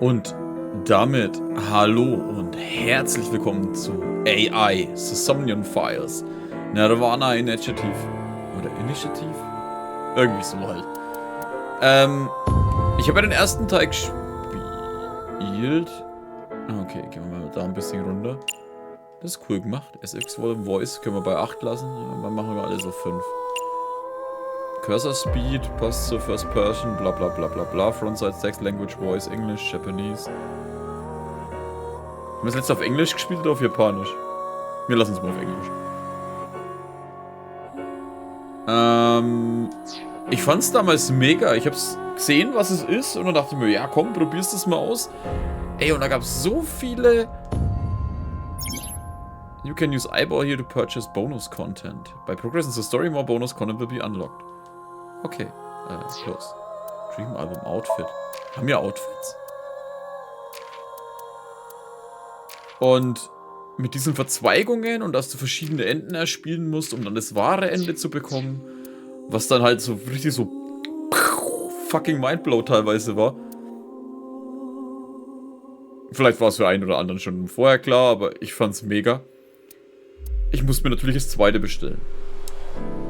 Und damit hallo und herzlich willkommen zu AI, SOMNIUM Files, nirvanA Initiative. Oder Initiative? Irgendwie so halt. Ich habe ja den ersten Teil gespielt. Okay, gehen wir mal da ein bisschen runter. Das ist cool gemacht. SX Volume Voice können wir bei 8 lassen. Dann machen wir alles auf 5. Cursor Speed passt zur First Person, bla bla bla bla bla. Frontside Text, Language, Voice, English, Japanese. Haben wir das letzte auf Englisch gespielt oder auf Japanisch? Wir lassen es mal auf Englisch. Ich fand es damals mega. Ich hab's gesehen, was es ist, und dann dachte ich mir, ja komm, probierst das mal aus. Ey, und da gab es so viele. You can use aiba here to purchase bonus content. By progressing the story, more bonus content will be unlocked. Okay, close. Dream Album Outfit. Haben wir Outfits? Und mit diesen Verzweigungen und dass du verschiedene Enden erspielen musst, um dann das wahre Ende zu bekommen, was dann halt so richtig so fucking Mindblow teilweise war. Vielleicht war es für einen oder anderen schon vorher klar, aber ich fand's mega. Ich musste mir natürlich das zweite bestellen.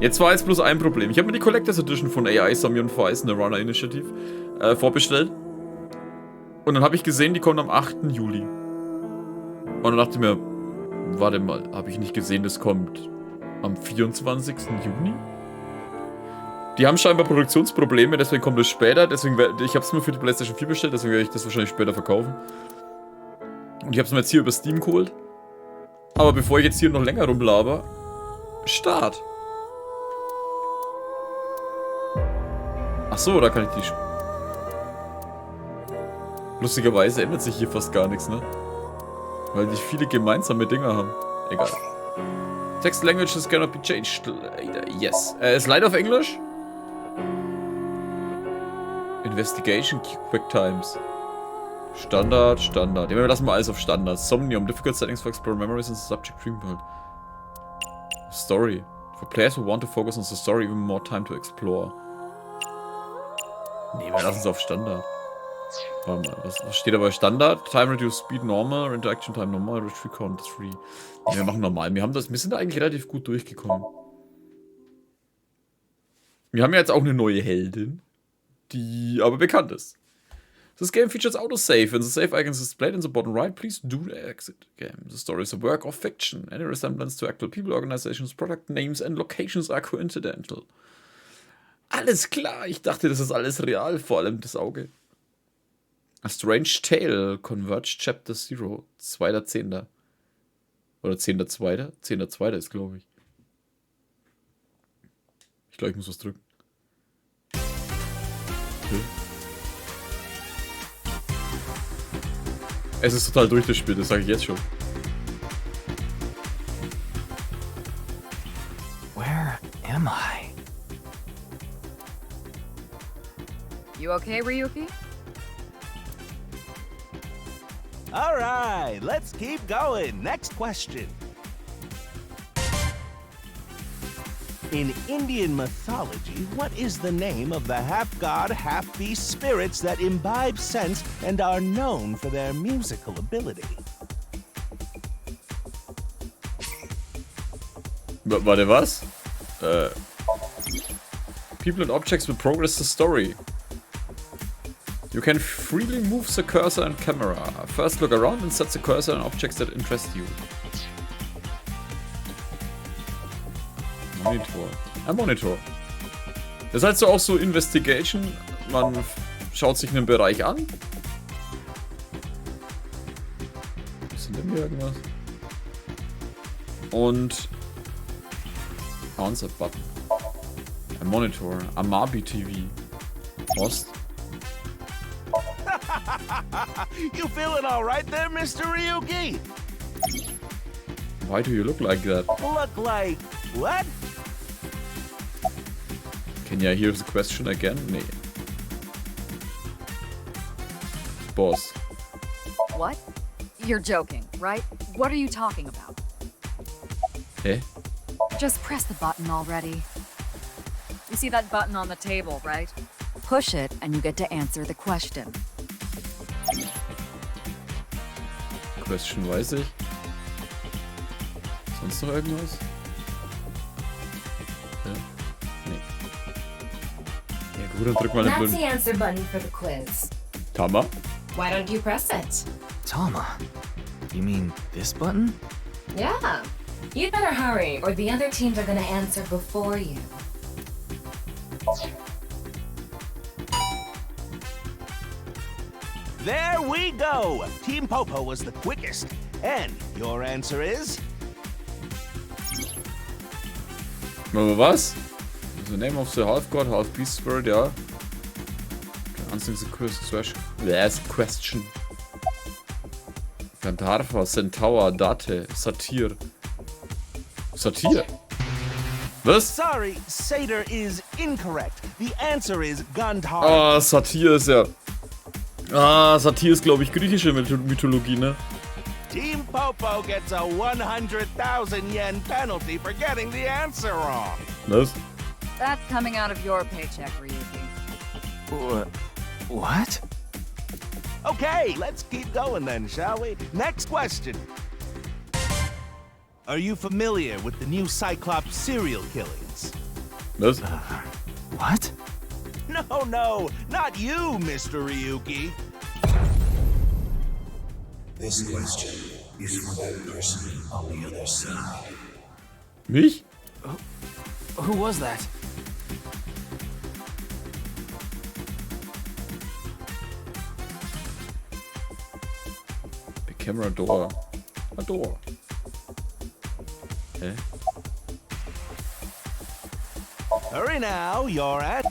Jetzt war jetzt bloß ein Problem. Ich habe mir die Collectors Edition von AI, SOMNIUM Files, nirvanA Initiative vorbestellt. Und dann habe ich gesehen, die kommt am 8. Juli. Und dann dachte ich mir, warte mal, habe ich nicht gesehen, das kommt am 24. Juni? Die haben scheinbar Produktionsprobleme, deswegen kommt es später. Deswegen ich habe es mir für die PlayStation 4 bestellt, deswegen werde ich das wahrscheinlich später verkaufen. Und ich habe es mir jetzt hier über Steam geholt. Aber bevor ich jetzt hier noch länger rumlaber, Start. Achso, da kann ich die... Lustigerweise ändert sich hier fast gar nichts, ne? Weil die viele gemeinsame Dinger haben. Egal. Text languages cannot be changed. Yes. Ist leider auf Englisch. Investigation, Quick Times. Standard, Standard. Ja, wir lassen mal alles auf Standard. SOMNIUM, difficult settings for exploring memories in the subject dream world. Story. For players who want to focus on the story, even more time to explore. Nee, wir lassen es auf Standard. Warte mal, was steht da bei Standard? Time reduce speed normal, interaction time normal, retrieve count 3. Nee, wir machen normal. Wir sind da eigentlich relativ gut durchgekommen. Wir haben ja jetzt auch eine neue Heldin, die aber bekannt ist. This game features autosave. When the save icon is displayed in the bottom right, please do exit game. The story is a work of fiction. Any resemblance to actual people, organizations, product names and locations are coincidental. Alles klar, ich dachte, das ist alles real, vor allem das Auge. A Strange Tale, Converge Chapter 0, 2.10. Oder 10.2. 10.2. ist, glaube ich. Ich glaube, ich muss was drücken. Okay. Es ist total durch das Spiel, das sage ich jetzt schon. Where am I? You okay, Ryuki? All right, let's keep going. Next question. In Indian mythology, what is the name of the half-god, half-beast spirits that imbibe sense and are known for their musical ability? Warte, was? People and objects will progress the story. You can freely move the cursor and camera. First look around and set the cursor on objects that interest you. Monitor. Ein Monitor. Das ist halt so auch so Investigation. Man schaut sich einen Bereich an. Ist denn hier irgendwas? Und Answer Button. Ein Monitor. Amabi TV. Ost. You feeling all right there, Mr. Ryuki? Why do you look like that? Look like what? Can you hear the question again? Nee. Boss. What? You're joking, right? What are you talking about? Hä? Just press the button already. You see that button on the table, right? Push it and you get to answer the question. Question weiß ich. Sonst noch irgendwas? Nee. Ja gut, dann drück mal den That's blöden... the answer button for the quiz. Tama? Why don't you press it? Tama? You mean this button? Yeah. You'd better hurry, or the other teams are gonna answer before you. There we go! Team Popo was the quickest. And your answer is... Aber was? The name of the half god, half beast spirit, ja. Answering the last question. Gandharva, Centaur, Date, Satyr. Satyr? Was? Sorry, Satyr is incorrect. The answer is Gandharva. Ah, Satyr ist ja... Ah, Satyr ist, glaube ich, griechische Mythologie, ne? Team Popo gets a 100,000 yen penalty for getting the answer wrong. Was? That's coming out of your paycheck, Ryuki. What? Okay, let's keep going then, shall we? Next question. Are you familiar with the new Cyclops serial killings? Was? What? No, not you, Mr. Ryuki. This question is for that person on the other side. Mich? Who was that? The camera door. A door. Hä? Hurry now, you're at...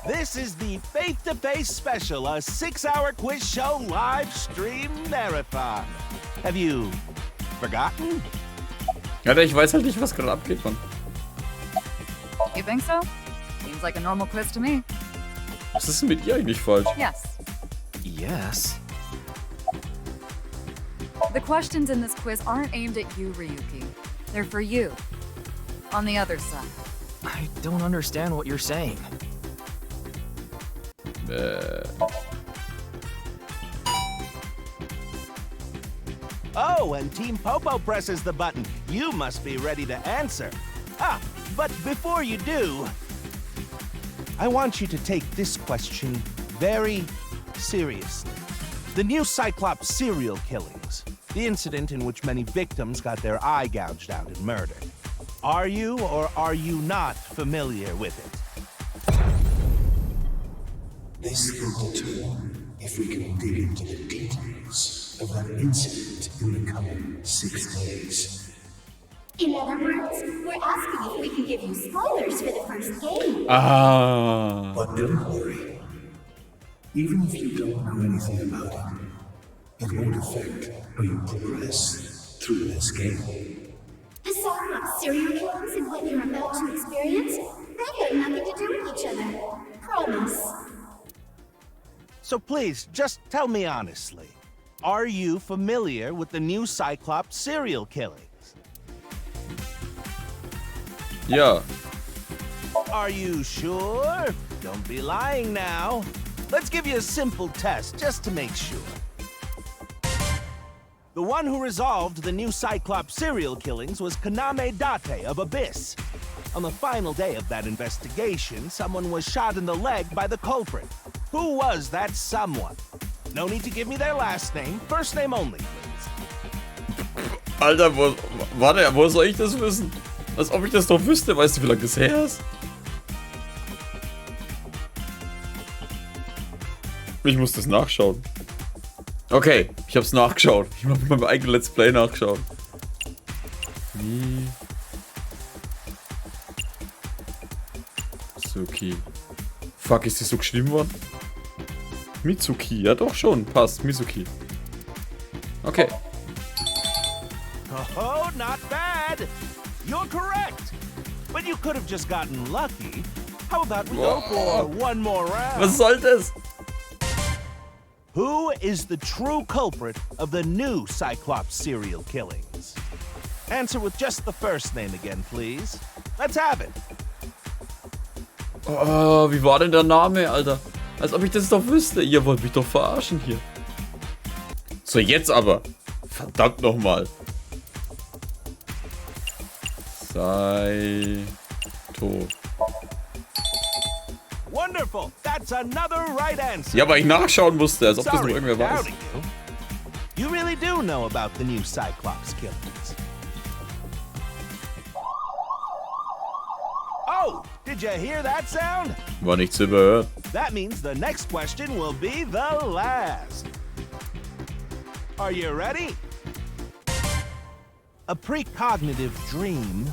This is the Face-to-Face Special, a 6-hour quiz show live stream marathon. Have you forgotten? Ja, ich weiß halt nicht, was gerade abgeht, Mann. You think so? Seems like a normal quiz to me. Was ist denn mit ihr eigentlich falsch? Yes. Yes. The questions in this quiz aren't aimed at you, Ryuki. They're for you. On the other side. I don't understand what you're saying. Oh, and Team Popo presses the button. You must be ready to answer. Ah, but before you do, I want you to take this question very seriously. The new Cyclops serial killings, the incident in which many victims got their eye gouged out and murdered. Are you or are you not familiar with it? This will determine if we can dig into the details of that incident in the coming 6 days. In other words, we're asking if we can give you spoilers for the first game. Ah. But don't worry. Even if you don't know anything about it, it won't affect how you progress through this game. The Cyclops serial killings and what you're about to experience, they have nothing to do with each other. Promise. So please, just tell me honestly. Are you familiar with the new Cyclops serial killings? Ja. Are you sure? Don't be lying now. Let's give you a simple test just to make sure. The one who resolved the new Cyclops serial killings was Kaname Date of Abyss. On the final day of that investigation, someone was shot in the leg by the culprit. Who was that someone? No need to give me their last name, first name only, please. Alter, warte, wo soll ich das wissen? Als ob ich das doch wüsste. Weißt du, wie lange das her ist? Ich muss das nachschauen. Okay, ich hab's nachgeschaut. Ich hab meinem eigenen Let's Play nachgeschaut. Mizuki. Fuck, ist die so geschrieben worden? Mizuki, ja doch schon, passt, Mizuki. Okay. Oh, not bad. You're correct. But you could have just gotten lucky. How about we go for one more round? Was soll das? Who is the true culprit of the new Cyclops serial killings? Answer with just the first name again, please. Let's have it. Oh, wie war denn der Name, Alter? Als ob ich das doch wüsste. Ihr wollt mich doch verarschen hier. So, jetzt aber. Verdammt nochmal. Sei tot. Wonderful. That's another right answer. Ja, weil ich nachschauen musste, als ob das noch Sorry irgendwer for weiß. doubting you. You really do know about the new Cyclops killings. Oh, did you hear that sound? War nichts überhört. That means the next question will be the last. Are you ready? A precognitive dream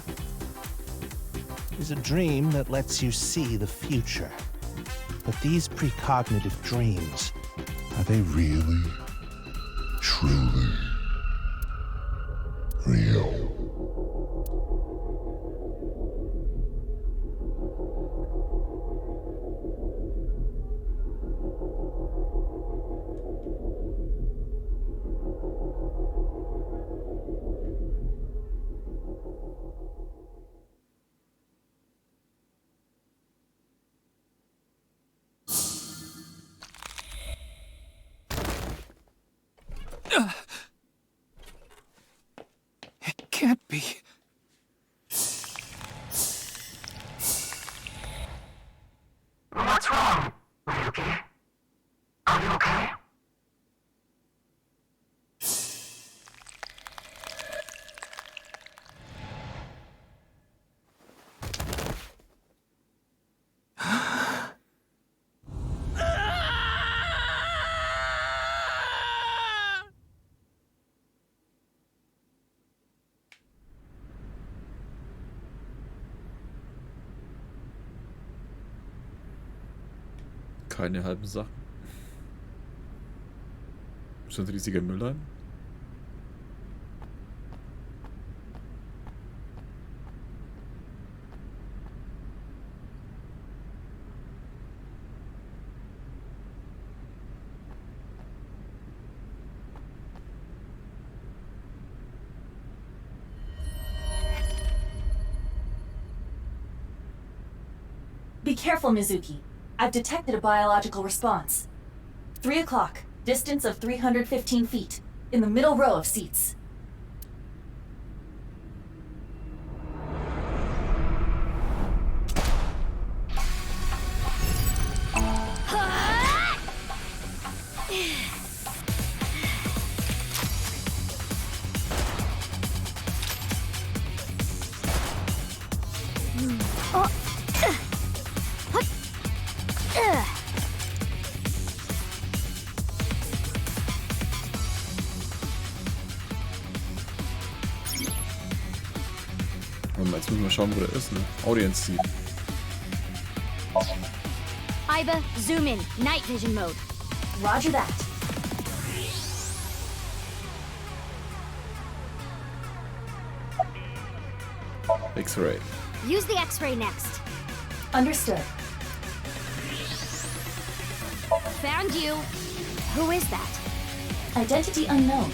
is a dream that lets you see the future. But these precognitive dreams, Are they really, truly real? It can't be. What's wrong, Ryuki? Are you okay? Keine halben Sachen. So ein riesiger Mülleimer. Be careful, Mizuki. I've detected a biological response. 3 o'clock, distance of 315 feet, in the middle row of seats. Jetzt müssen wir schauen, wo der ist, ne? Audience Seat. Aiba, zoom in. Night vision mode. Roger that. X-Ray. Use the X-ray next. Understood. Found you. Who is that? Identity unknown.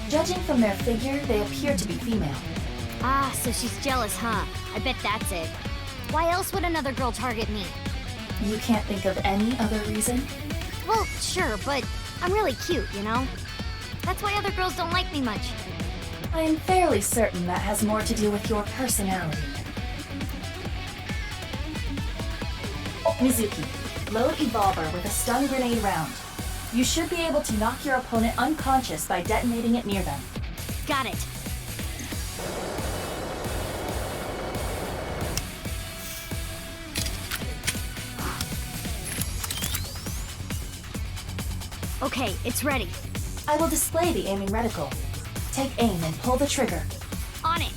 Judging from their figure, they appear to be female. Ah, so she's jealous, huh? I bet that's it. Why else would another girl target me? You can't think of any other reason? Well, sure, but I'm really cute, you know? That's why other girls don't like me much. I am fairly certain that has more to do with your personality. Mizuki, load Evolver with a stun grenade round. You should be able to knock your opponent unconscious by detonating it near them. Got it. Okay, it's ready. I will display the aiming reticle. Take aim and pull the trigger. On it.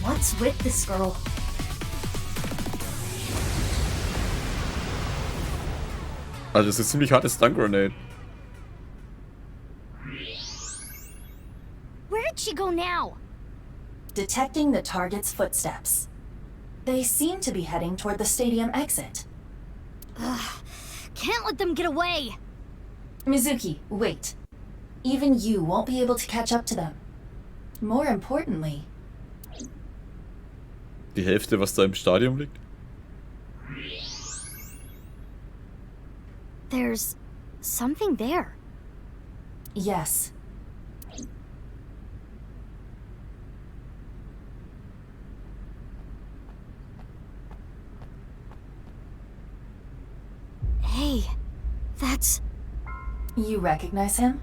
What's with this girl? Also das ist ziemlich hartes Stun Grenade. Where did she go now? Detecting the target's footsteps. They seem to be heading toward the stadium exit. Ugh, can't let them get away. Mizuki, wait. Even you won't be able to catch up to them. More importantly, Die Hälfte, was da im Stadion liegt? There's something there. yes. Hey, that's... You recognize him?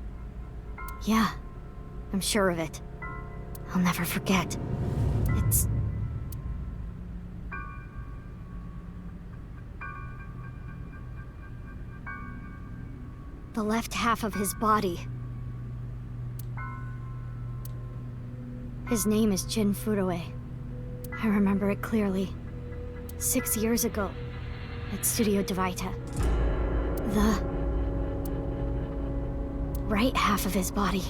Yeah, I'm sure of it. I'll never forget. It's... the left half of his body. His name is Jin Furue. I remember it clearly. 6 years ago, at Studio Devita. The right half of his body.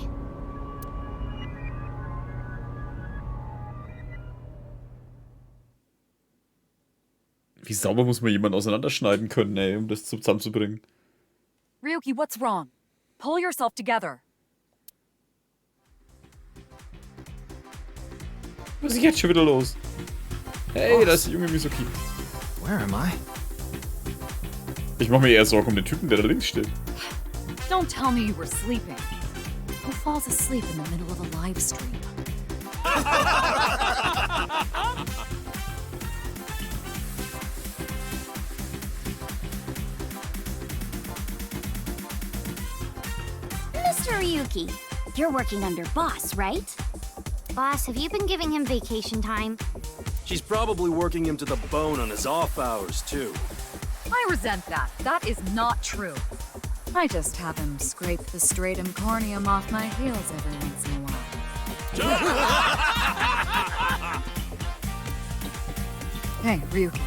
Wie sauber muss man jemanden auseinanderschneiden können, ey, um das zusammenzubringen? Ryuki, what's wrong? Pull yourself together. Was ist jetzt schon wieder los? Hey, da ist die junge Mizuki. Where am I? Ich mache mir eher Sorgen um den Typen, der da links steht. Don't tell me you were sleeping. Who falls asleep in the middle of a live stream? Mr. Ryuki, you're working under boss, right? Boss, have you been giving him vacation time? She's probably working him to the bone on his off hours, too. I resent that. That is not true. I just have him scrape the stratum corneum off my heels every once in a while. Hey, Ryuki.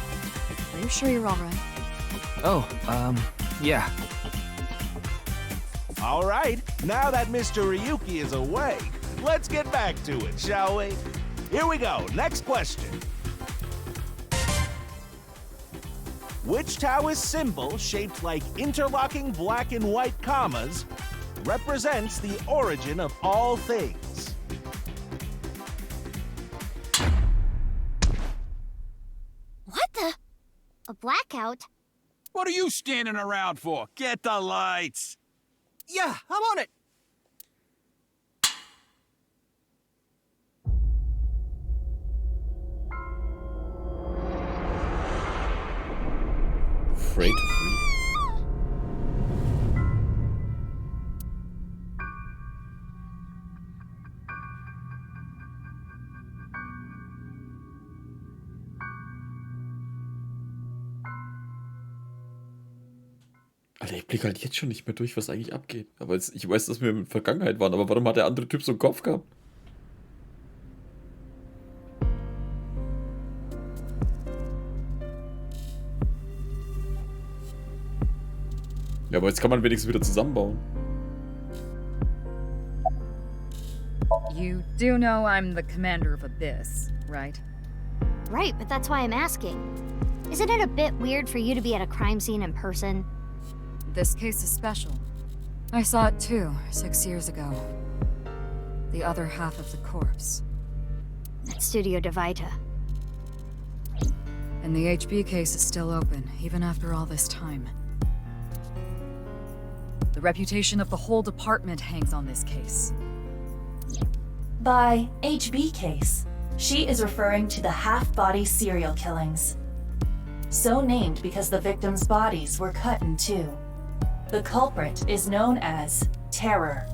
Are you sure you're alright? Oh, yeah. All right, now that Mr. Ryuki is awake, let's get back to it, shall we? Here we go, next question. Which Taoist symbol, shaped like interlocking black and white commas, represents the origin of all things? What the? A blackout? What are you standing around for? Get the lights! Yeah, I'm on it. Afraid to free. Alter, ich blick halt jetzt schon nicht mehr durch, was eigentlich abgeht. Aber jetzt, ich weiß, dass wir in der Vergangenheit waren, aber warum hat der andere Typ so einen Kopf gehabt? Ja, aber jetzt kann man wenigstens wieder zusammenbauen. You do know I'm the commander of Abyss, right? Right, but that's why I'm asking. Isn't it a bit weird for you to be at a crime scene in person? This case is special. I saw it too, 6 years ago. The other half of the corpse. At Studio Devita. And the HB case is still open, even after all this time. The reputation of the whole department hangs on this case. By HB case, she is referring to the half-body serial killings. So named because the victims' bodies were cut in two. The culprit is known as Terror.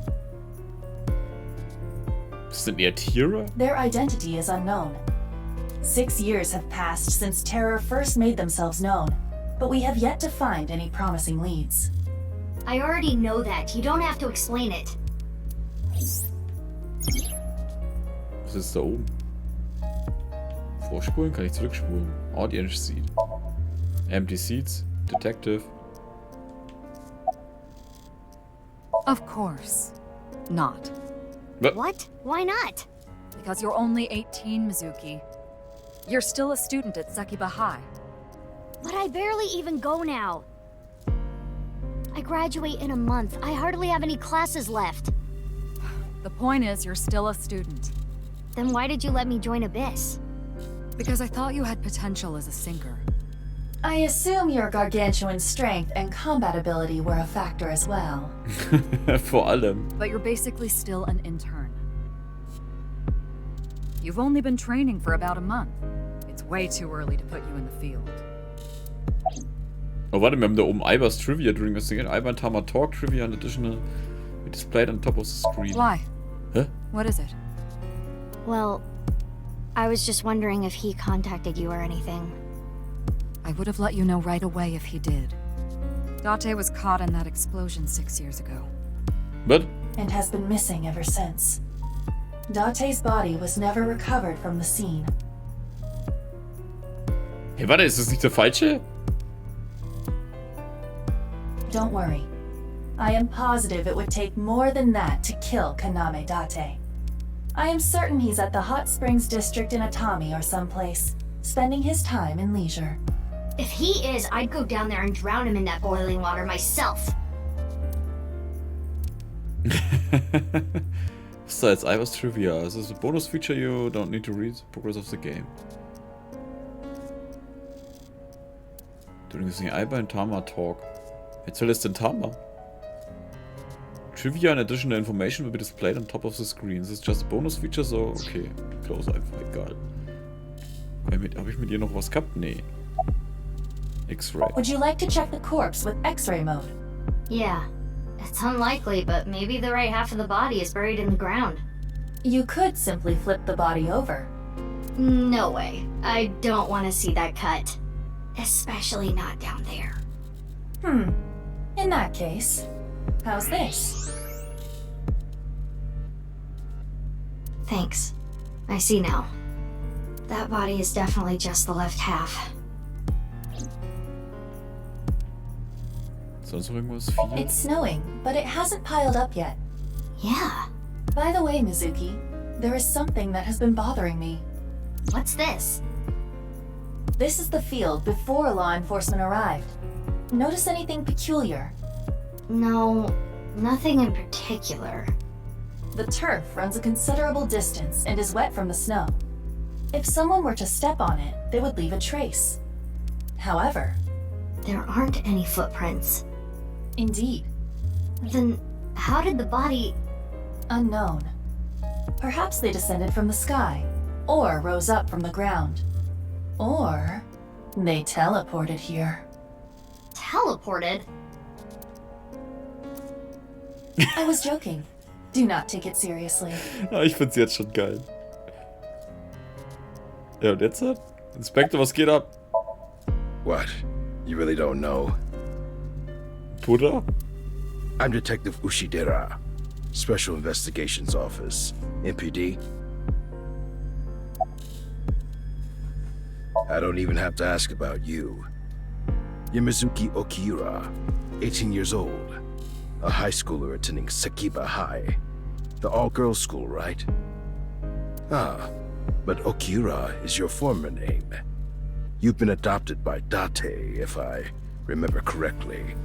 Sind eher Tiere? Their identity is unknown. 6 years have passed since Terror first made themselves known, but we have yet to find any promising leads. I already know that. You don't have to explain it. Was ist da oben? Vorspulen? Kann ich zurückspulen? Audience Seat. Empty Seats. Detective. Of course. Not. What? Why not? Because you're only 18, Mizuki. You're still a student at Sekiba High. But I barely even go now. I graduate in a month. I hardly have any classes left. The point is, you're still a student. Then why did you let me join Abyss? Because I thought you had potential as a sinker. I assume your gargantuan strength and combat ability were a factor as well. Vor allem. But you're basically still an intern. You've only been training for about a month. It's way too early to put you in the field. Oh, warte, wir haben da oben Aiba's Trivia during the singing. Aiba and Tama Talk Trivia and additional displayed on top of the screen. Why? Huh? What is it? Well, I was just wondering if he contacted you or anything. I would have let you know right away if he did. Date was caught in that explosion 6 years ago. But? And has been missing ever since. Date's body was never recovered from the scene. Hey, warte, ist das nicht der falsche? Don't worry. I am positive it would take more than that to kill Kaname Date. I am certain he's at the Hot Springs District in Atami or someplace, spending his time in leisure. If he is, I'd go down there and drown him in that boiling water myself. So, it's Aiba's Trivia. This is a bonus feature you don't need to read the progress of the game. During the Aiba and Tama Talk. Wer soll das denn Tama? Trivia and additional information will be displayed on top of the screen. This is just a bonus feature, so okay. Close einfach, egal. Hab ich mit ihr noch was gehabt? Nee. X-Ray. Would you like to check the corpse with X-ray mode? Yeah. It's unlikely, but maybe the right half of the body is buried in the ground. You could simply flip the body over. No way. I don't want to see that cut. Especially not down there. In that case, how's this? Thanks. I see now. That body is definitely just the left half. Sonst noch irgendwas viel? It's snowing, but it hasn't piled up yet. Yeah. By the way, Mizuki, there is something that has been bothering me. What's this? This is the field before law enforcement arrived. Notice anything peculiar? No, nothing in particular. The turf runs a considerable distance and is wet from the snow. If someone were to step on it, they would leave a trace. However, there aren't any footprints. Indeed. Then how did the body... Unknown. Perhaps they descended from the sky, or rose up from the ground. Or they teleported here. Teleported? I was joking. Do not take it seriously. Ah, ich find's jetzt schon geil. Ja, und jetzt halt? Inspektor, was geht ab? What? You really don't know? Buddha? I'm Detective Ushidera, Special Investigations Office, MPD. I don't even have to ask about you. You're Mizuki Okira, 18 years old, a high schooler attending Sakiba High, the all-girls school, right? Ah, but Okira is your former name. You've been adopted by Date, if I remember correctly.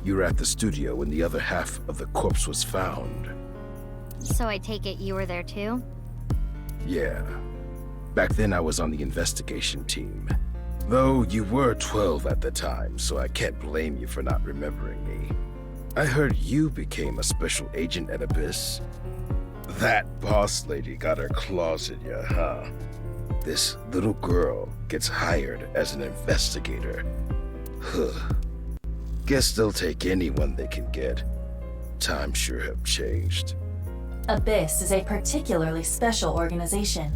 You were at the studio when the other half of the corpse was found. So I take it you were there too? Yeah. Back then I was on the investigation team. Though you were 12 at the time, so I can't blame you for not remembering me. I heard you became a special agent at Abyss. That boss lady got her claws in you, huh? This little girl gets hired as an investigator. Huh. Guess they'll take anyone they can get. Times sure have changed. Abyss is a particularly special organization.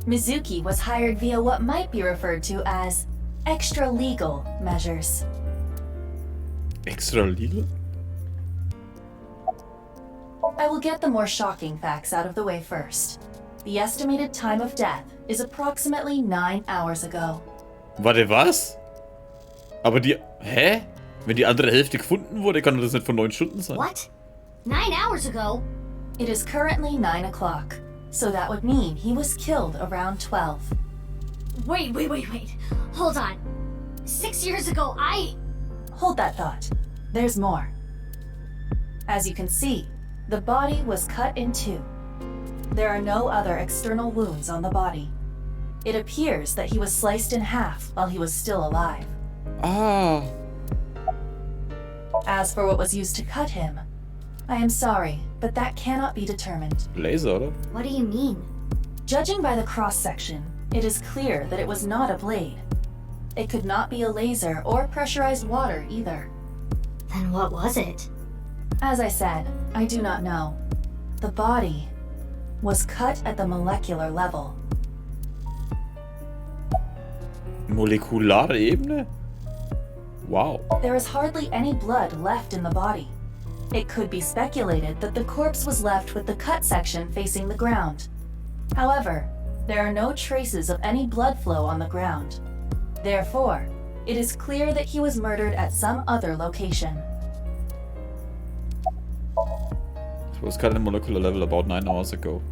Mizuki was hired via what might be referred to as extra-legal measures. Extra-legal? I will get the more shocking facts out of the way first. The estimated time of death is approximately 9 hours ago. Warte, was? Aber die... Hä? Wenn die andere Hälfte gefunden wurde, kann das nicht von 9 Stunden sein? What? 9 hours ago? It is currently 9 o'clock, so that would mean he was killed around 12. Wait. Hold on. 6 years ago, Hold that thought. There's more. As you can see, The body was cut in two. There are no other external wounds on the body. It appears that he was sliced in half while he was still alive. Ah. As for what was used to cut him, I am sorry, but that cannot be determined. Laser, oder? What do you mean? Judging by the cross-section, it is clear that it was not a blade. It could not be a laser or pressurized water either. Then what was it? As I said, I do not know. The body was cut at the molecular level. Molekulare Ebene? Wow. There is hardly any blood left in the body. It could be speculated that the corpse was left with the cut section facing the ground. However, there are no traces of any blood flow on the ground. Therefore, it is clear that he was murdered at some other location. It was cut at a molecular level about 9 hours ago.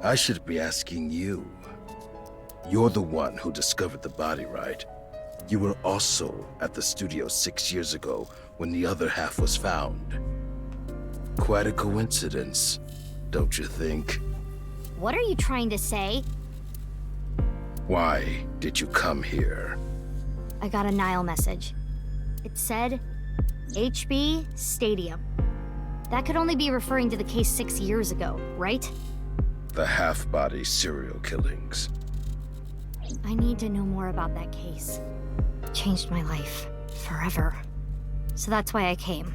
I should be asking you. You're the one who discovered the body, right? You were also at the studio 6 years ago when the other half was found. Quite a coincidence, don't you think? What are you trying to say? Why did you come here? I got a Nile message. It said, HB Stadium. That could only be referring to the case 6 years ago, right? The half-body serial killings. I need to know more about that case. It changed my life. Forever. So that's why I came.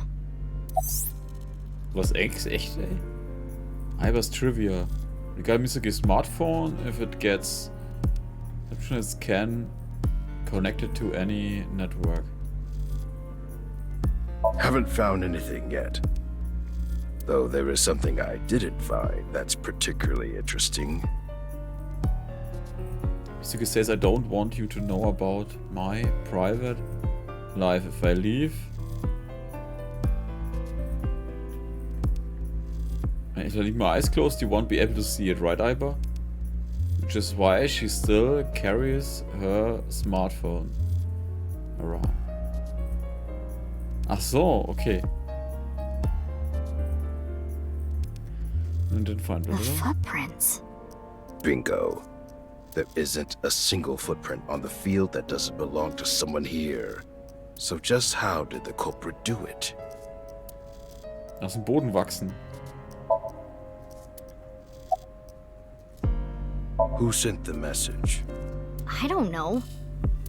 Was echt, ey? Aiba's Trivia. Egal, mizuki smartphone, if it gets optional scan connected to any network. Haven't found anything yet. Though there is something I didn't find that's particularly interesting. Mizuki says, I don't want you to know about my private life. If I leave, if I leave my eyes closed, you won't be able to see it, right, Aiba? Which is why she still carries her smartphone around. Ach so, okay. And didn't find it, The footprints. Bingo. There isn't a single footprint on the field that doesn't belong to someone here. So just how did the culprit do it? Aus dem Boden wachsen. Who sent the message? I don't know.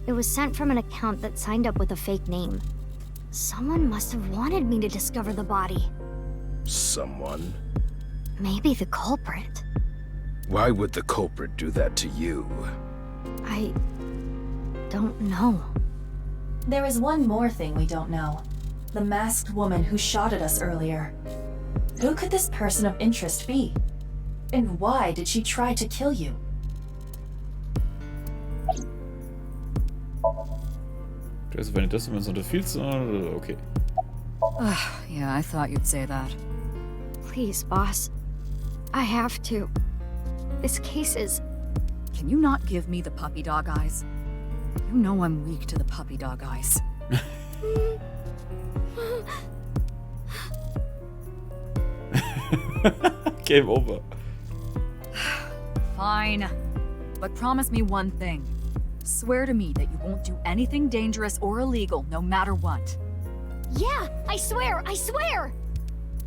It was sent from an account that signed up with a fake name. Someone must have wanted me to discover the body. Someone? Maybe the culprit. Why would the culprit do that to you? I don't know. There is one more thing we don't know. The masked woman who shot at us earlier. Who could this person of interest be? And why did she try to kill you? Also wenn ihr das immer so viel zu... Okay. Yeah, I thought you'd say that. Please, boss. I have to. This case is... Can you not give me the puppy dog eyes? You know I'm weak to the puppy dog eyes. Game over. Fine. But promise me one thing. Swear to me that you won't do anything dangerous or illegal, no matter what. Yeah, I swear, I swear!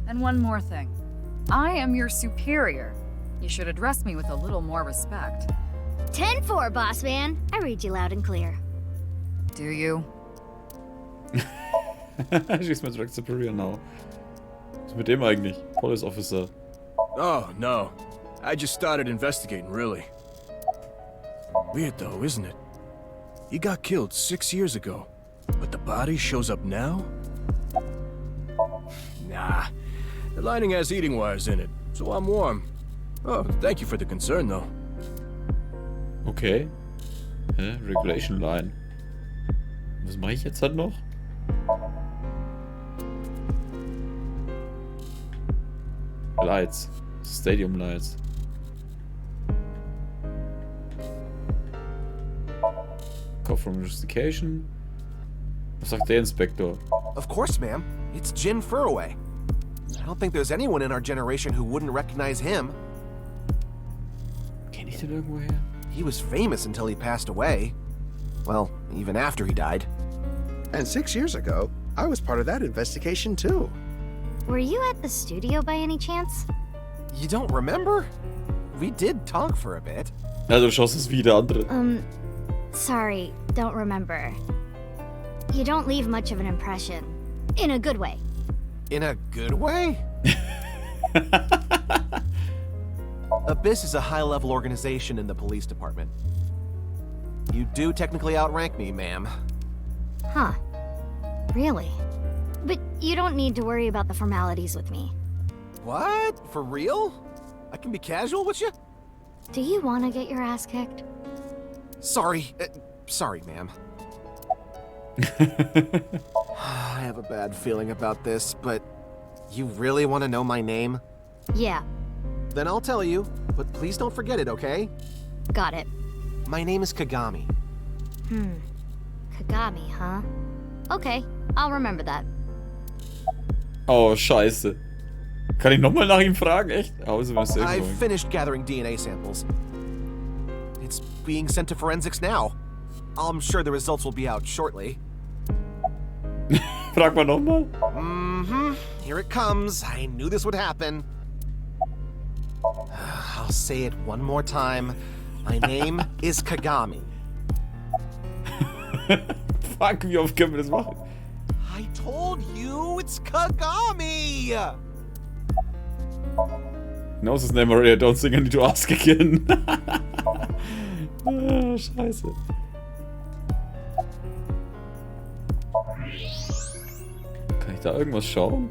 And one more thing. I am your superior. You should address me with a little more respect. 10-4, boss man. I read you loud and clear. Do you? She's my direct superior now. Was ist mit dem eigentlich? Police Officer. Oh, no. I just started investigating, really. Weird though, isn't it? He got killed 6 years ago, but the body shows up now? Nah. The lining has heating wires in it, so I'm warm. Oh, thank you for the concern, though. Okay. Hä? Regulation Line. Was mache ich jetzt halt noch? Lights. Stadium Lights. call from investigation. Was sagt der Inspektor? Of course, ma'am. It's Jin Furroway. I don't think there's anyone in our generation who wouldn't recognize him. Kenn ich den irgendwo her? He was famous until he passed away. Well, even after he died. And 6 years ago, I was part of that investigation too. Were you at the studio by any chance? You don't remember? We did talk for a bit. Ja, du schaust es wie der andere. Sorry, don't remember. You don't leave much of an impression. In a good way. In a good way? Abyss is a high-level organization in the police department. You do technically outrank me, ma'am. Huh. Really? But you don't need to worry about the formalities with me. What? For real? I can be casual with you? Do you want to get your ass kicked? Sorry. Sorry, ma'am. I have a bad feeling about this, but you really want to know my name? Yeah. Then I'll tell you, but please don't forget it, okay? Got it. My name is Kagami. Kagami, huh? Okay, I'll remember that. Oh, scheiße. Kann ich nochmal nach ihm fragen? Echt? I've finished gathering DNA samples. It's being sent to forensics now. I'm sure the results will be out shortly. Frag mal nochmal. Here it comes. I knew this would happen. I'll say it one more time. My name is Kagami. Fuck, wie oft können wir das machen? I told you it's Kagami! Knows his name already, I don't think I need to ask again. Scheiße. Kann ich da irgendwas schauen?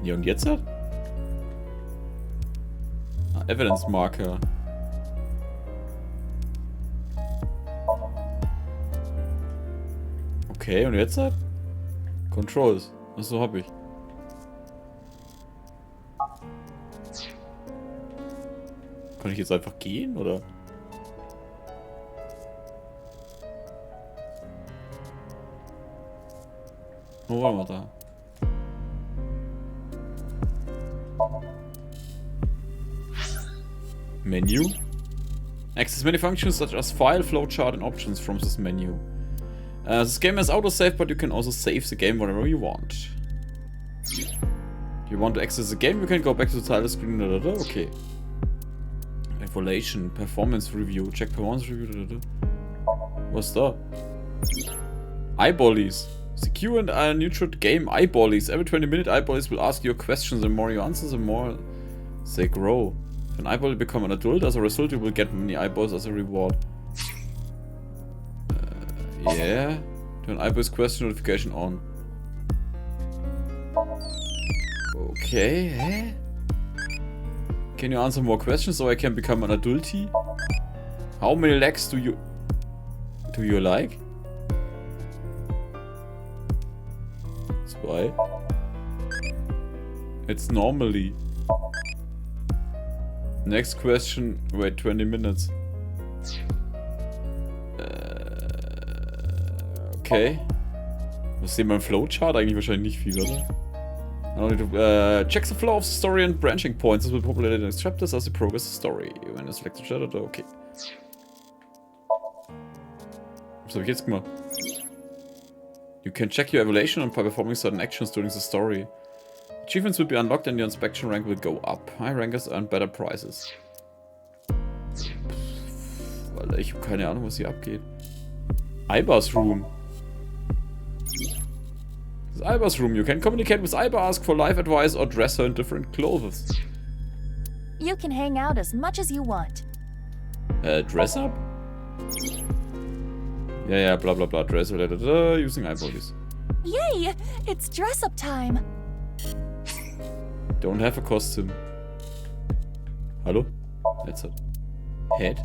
Ja, und jetzt hat? Evidence Marker. Okay, und jetzt hat? Controls. Achso, hab ich. Kann ich jetzt einfach gehen, oder? Wo waren wir da? Menu. Access many functions such as file, flowchart, and options from this menu. This game has autosave, but you can also save the game whenever you want. If you want to access the game, you can go back to the title screen. Okay. Evaluation, performance review, check performance review. What's that? Eyeballies. Secure and neutral game eyeballies. Every 20-minute eyeballies will ask you questions. The more you answer, the more they grow. If an eyeball become an adult, as a result, you will get many eyeballs as a reward. Yeah. Turn eyeballs question notification on. Okay, hä? Can you answer more questions so I can become an adulty? How many legs do you like? 2. It's normally. Next question, wait 20 minutes. Okay. Was sehen wir im Flowchart? Eigentlich wahrscheinlich nicht viel, oder? Check the flow of the story and branching points. This will populate the next chapters as you progress the story. When you select the chapter, okay. Was habe ich jetzt gemacht? You can check your evaluation by performing certain actions during the story. Achievements will be unlocked and your inspection rank will go up. High rankers earn better prizes. Alter, ich habe keine Ahnung, was hier abgeht. Aiba's room. This is Aiba's room. You can communicate with Aiba, ask for life advice, or dress her in different clothes. You can hang out as much as you want. Dress up? Yeah, blah blah blah. Dress using eyeballies. Yay! It's dress up time. Don't have a costume. Hallo? That's it. Head?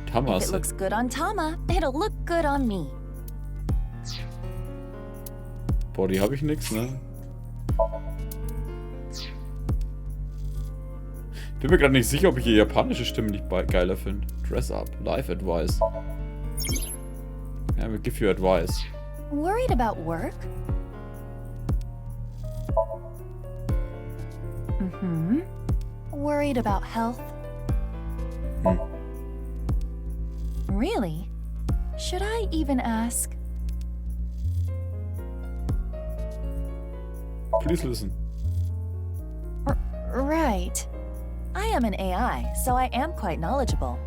Tama. If it looks good on Tama, it'll look good on me. Body habe ich nix, ne? Bin mir gerade nicht sicher, ob ich die japanische Stimme nicht geiler finde. Dress up, life advice. Ja, we give you advice. Worried about work? Mm-hmm. Worried about health? Really? Should I even ask? Please listen. Right. I am an AI, so I am quite knowledgeable.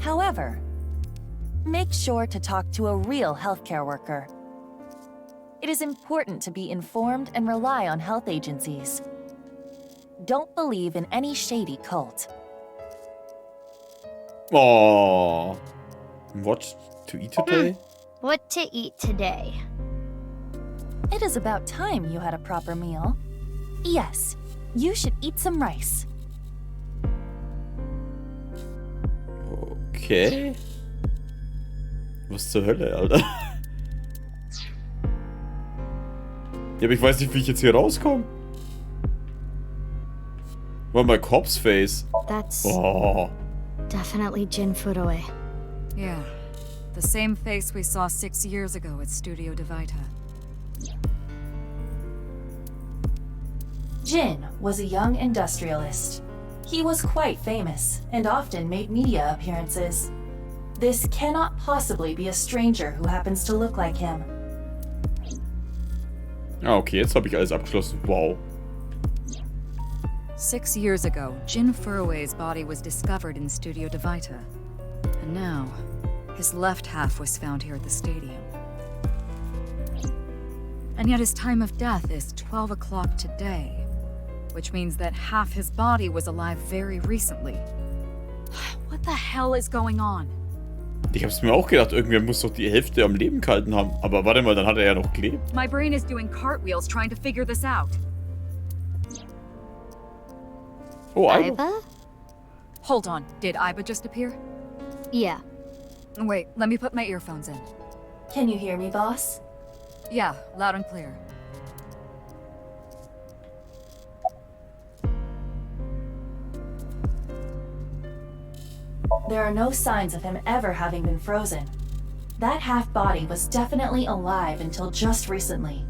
However, make sure to talk to a real healthcare worker. It is important to be informed and rely on health agencies. Don't believe in any shady cult. Oh. What to eat today? What to eat today? It is about time you had a proper meal. Yes, you should eat some rice. Okay. Was zur Hölle, Alter? Ja, aber ich weiß nicht, wie ich jetzt hier rauskomme. War my corpse face. That's Oh. definitely Jin Furoe. Yeah. The same face we saw 6 years ago at Studio Divita. Jin was a young industrialist. He was quite famous and often made media appearances. This cannot possibly be a stranger who happens to look like him. Ah, okay, jetzt habe ich alles abgeschlossen. Wow. 6 years ago, Jin Furoe's body was discovered in Studio Divita. And now, his left half was found here at the stadium. And yet his time of death is 12 o'clock today. Which means that half his body was alive very recently. What the hell is going on? Ich hab's mir auch gedacht, irgendwer muss doch die Hälfte am Leben gehalten haben. Aber warte mal, dann hat er ja noch gelebt. My brain is doing cartwheels trying to figure this out. Oh, Aiba? Hold on, did Aiba just appear? Yeah. Wait, let me put my earphones in. Can you hear me, boss? Yeah, loud and clear. There are no signs of him ever having been frozen. That half-body was definitely alive until just recently.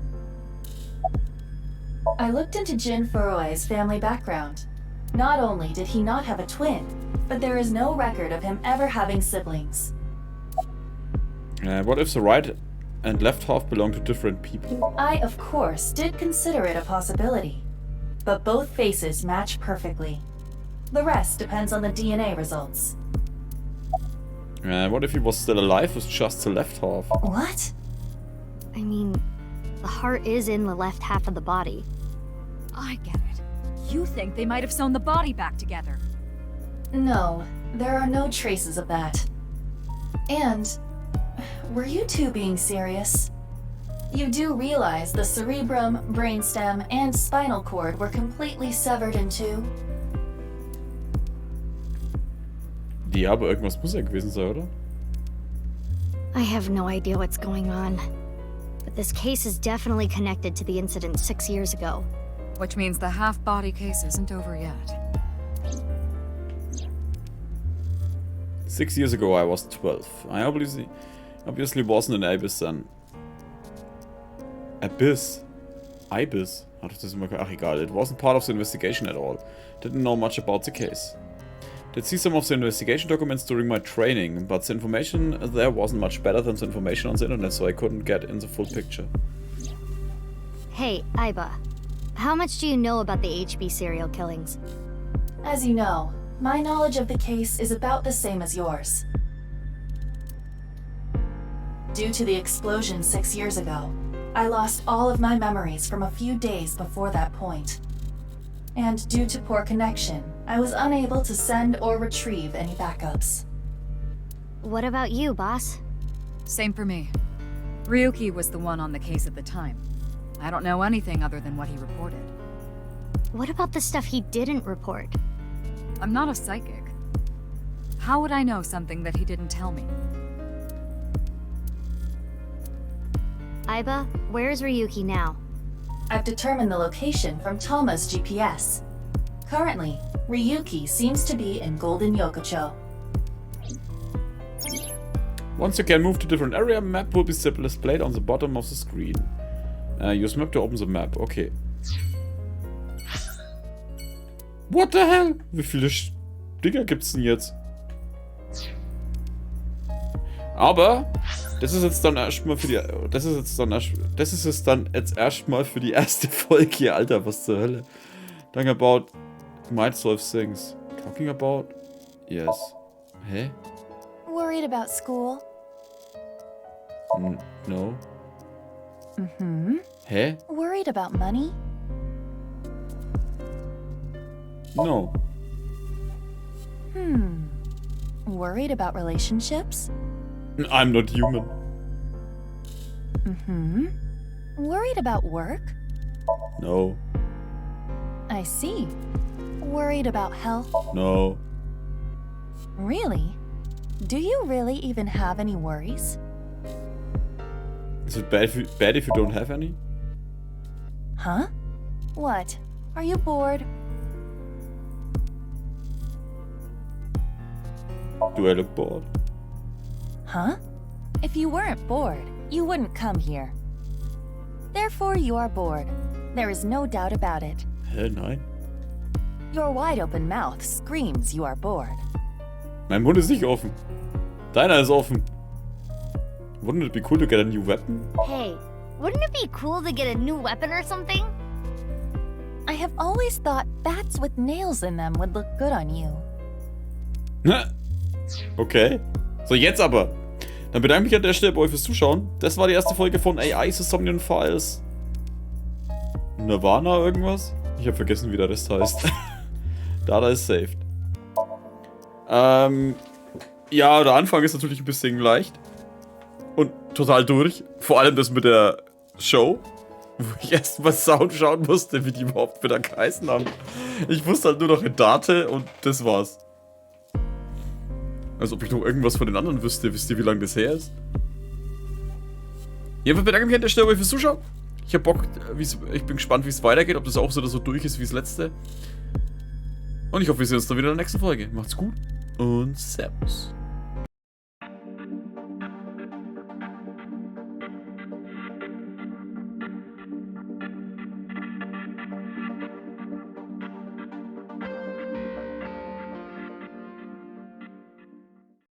I looked into Jin Furoe's family background. Not only did he not have a twin, but there is no record of him ever having siblings. What if the right and left half belong to different people? I, of course, did consider it a possibility. But both faces match perfectly. The rest depends on the DNA results. What if he was still alive with just the left half? What? I mean, the heart is in the left half of the body. I get it. You think they might have sewn the body back together. No, there are no traces of that. And, were you two being serious? You do realize the cerebrum, brainstem, and spinal cord were completely severed in two? Ja, aber irgendwas muss ja gewesen sein, oder? I have no idea what's going on. But this case is definitely connected to the incident 6 years ago. Which means the half-body case isn't over yet. 6 years ago I was 12. I obviously wasn't an Abyss then. Abyss? Ibis? Ach egal, it wasn't part of the investigation at all. Didn't know much about the case. Did see some of the investigation documents during my training, but the information there wasn't much better than the information on the internet, so I couldn't get in the full picture. Hey, Aiba. How much do you know about the HB serial killings? As you know, my knowledge of the case is about the same as yours. Due to the explosion 6 years ago, I lost all of my memories from a few days before that point. And due to poor connection, I was unable to send or retrieve any backups. What about you, boss? Same for me. Ryuki was the one on the case at the time. I don't know anything other than what he reported. What about the stuff he didn't report? I'm not a psychic. How would I know something that he didn't tell me? Aiba, where's Ryuki now? I've determined the location from Tama's GPS. Currently, Ryuki seems to be in Golden Yokocho. Once you can move to different area, map will be displayed on the bottom of the screen. Use map to open the map. Okay. What the hell? Wie viele Dinger gibt's denn jetzt? Aber das ist jetzt dann erstmal für die. Das ist jetzt dann erstmal für die erste Folge hier, Alter, was zur Hölle. Talking about might solve things. Talking about? Yes. Hä? Worried about school? No. Mm-hmm. Hä? Worried about money? No. Worried about relationships? I'm not human. Mm-hmm. Worried about work? No. I see. Worried about health? No. Really? Do you really even have any worries? Is it bad if you don't have any? Huh? What? Are you bored? Do I look bored? Huh? If you weren't bored, you wouldn't come here. Therefore, you are bored. There is no doubt about it. Hä, nein. Your wide-open mouth screams you are bored. Mein Mund ist nicht offen. Deiner ist offen. Wouldn't it be cool to get a new weapon? Hey, wouldn't it be cool to get a new weapon or something? I have always thought bats with nails in them would look good on you. Okay. So, jetzt aber. Dann bedanke ich mich an der Stelle bei euch fürs Zuschauen. Das war die erste Folge von AI SOMNIUM Files. nirvanA irgendwas? Ich habe vergessen, wie der Rest heißt. Da ist saved. Ja, der Anfang ist natürlich ein bisschen leicht. Und total durch. Vor allem das mit der Show. Wo ich erst mal Sound schauen musste, wie die überhaupt wieder geheißen haben. Ich wusste halt nur noch in Date und das war's. Als ob ich noch irgendwas von den anderen wüsste. Wisst ihr, wie lange das her ist? Jedenfalls bedanke ich mich an der Stelle bei euch fürs Zuschauen. Ich hab Bock, ich bin gespannt, wie es weitergeht. Ob das auch so oder so durch ist wie das letzte. Und ich hoffe, wir sehen uns dann wieder in der nächsten Folge. Macht's gut und Servus.